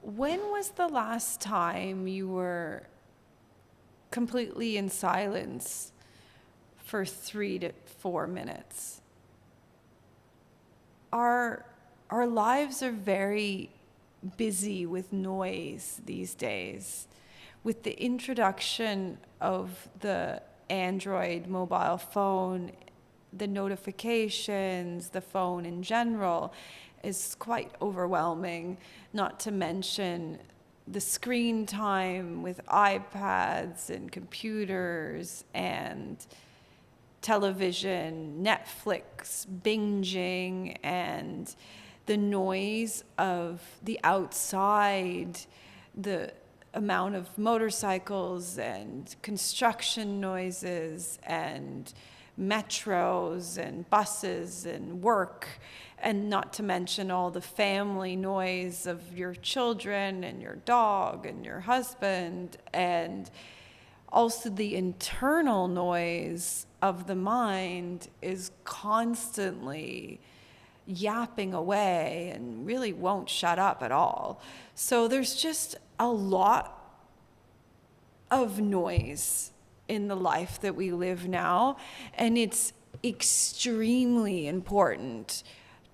When was the last time you were completely in silence for 3 to 4 minutes? Our lives are very busy with noise these days. With the introduction of the Android mobile phone, the notifications, the phone in general is quite overwhelming, not to mention the screen time with iPads and computers and television, Netflix, binging, and the noise of the outside, the amount of motorcycles and construction noises and metros and buses and work, and not to mention all the family noise of your children and your dog and your husband, and also the internal noise of the mind is constantly yapping away and really won't shut up at all. So there's just a lot of noise in the life that we live now, and it's extremely important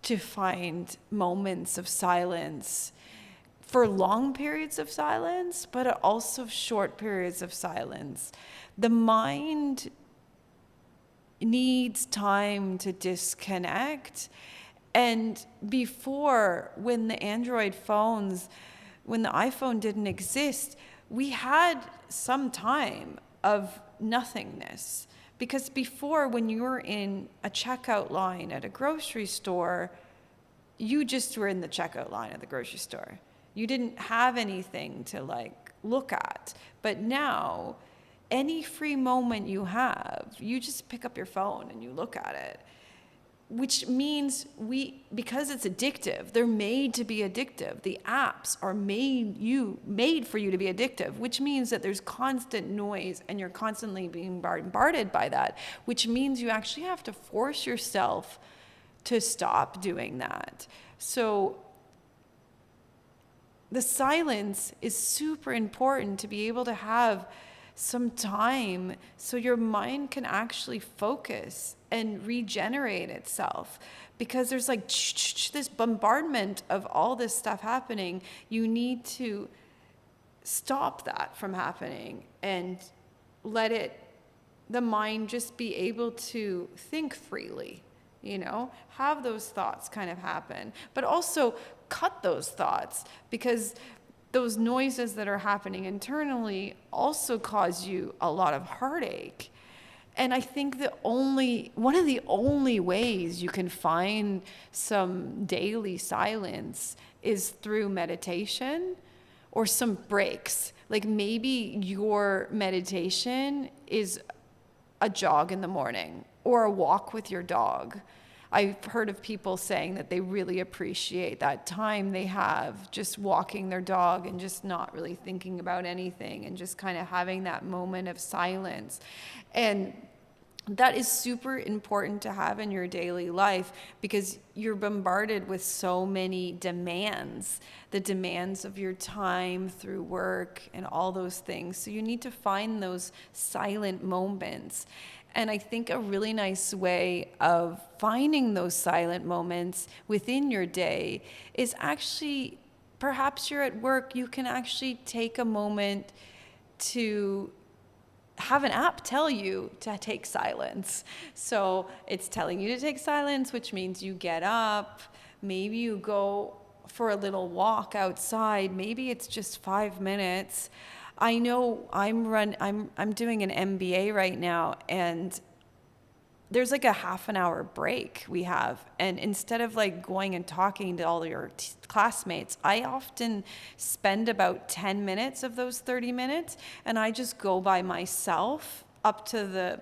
to find moments of silence, for long periods of silence, but also short periods of silence. The mind needs time to disconnect. And before, when the iPhone didn't exist, we had some time of nothingness. Because before, when you were in a checkout line at a grocery store, you just were in the checkout line at the grocery store. You didn't have anything to look at. But now, any free moment you have, you just pick up your phone and you look at it. Which means because it's addictive, they're made to be addictive. The apps are made for you to be addictive, which means that there's constant noise and you're constantly being bombarded by that, which means you actually have to force yourself to stop doing that. So the silence is super important, to be able to have some time so your mind can actually focus and regenerate itself. Because there's this bombardment of all this stuff happening. You need to stop that from happening and let the mind just be able to think freely, have those thoughts kind of happen, but also cut those thoughts, because those noises that are happening internally also cause you a lot of heartache. And I think one of the only ways you can find some daily silence is through meditation or some breaks. Like maybe your meditation is a jog in the morning or a walk with your dog. I've heard of people saying that they really appreciate that time they have just walking their dog and just not really thinking about anything and just kind of having that moment of silence. And that is super important to have in your daily life, because you're bombarded with so many demands, the demands of your time through work and all those things. So you need to find those silent moments. And I think a really nice way of finding those silent moments within your day is actually, perhaps you're at work, you can actually take a moment to have an app tell you to take silence. So it's telling you to take silence, which means you get up, maybe you go for a little walk outside, maybe it's just 5 minutes. I know I'm doing an MBA right now, and there's a half an hour break we have. And instead of going and talking to all your classmates, I often spend about 10 minutes of those 30 minutes, and I just go by myself up to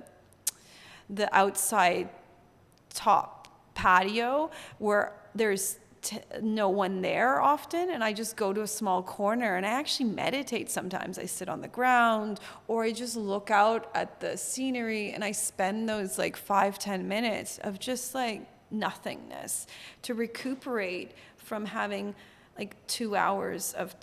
the outside top patio where there's no one there often, and I just go to a small corner and I actually meditate sometimes. I sit on the ground or I just look out at the scenery, and I spend those 5-10 minutes of just nothingness to recuperate from having 2 hours of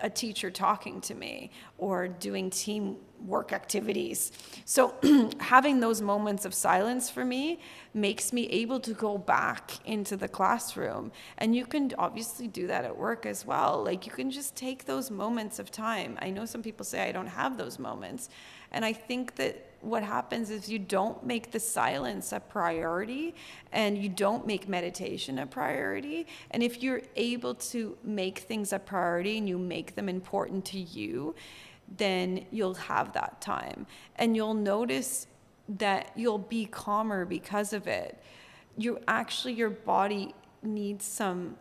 a teacher talking to me or doing team work activities. So having those moments of silence for me makes me able to go back into the classroom. And you can obviously do that at work as well. Like, you can just take those moments of time. I know some people say I don't have those moments. And I think that what happens is you don't make the silence a priority, and you don't make meditation a priority. And if you're able to make things a priority and you make them important to you, then you'll have that time. And you'll notice that you'll be calmer because of it. Your body needs some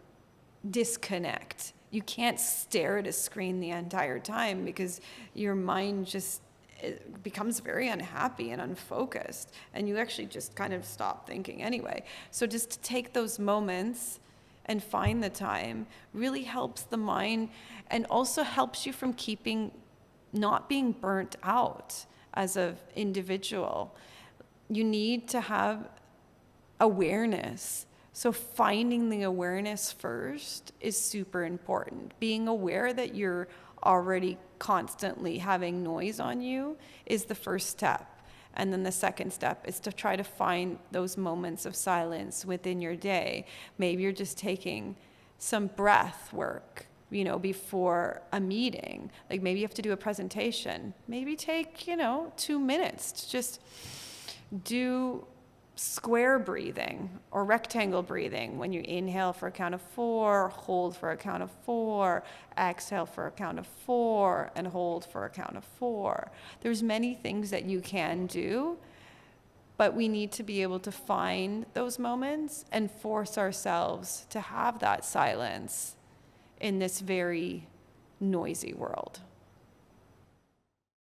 disconnect. You can't stare at a screen the entire time because your mind just, it becomes very unhappy and unfocused, and you actually just kind of stop thinking anyway. So just to take those moments and find the time really helps the mind, and also helps you from not being burnt out as an individual. You need to have awareness. So finding the awareness first is super important. Being aware that you're already constantly having noise on you is the first step. And then the second step is to try to find those moments of silence within your day. Maybe you're just taking some breath work, before a meeting. Like, maybe you have to do a presentation. Maybe take, 2 minutes to just do square breathing or rectangle breathing. When you inhale for a count of 4, hold for a count of 4, exhale for a count of 4, and hold for a count of 4. There's many things that you can do, but we need to be able to find those moments and force ourselves to have that silence in this very noisy world.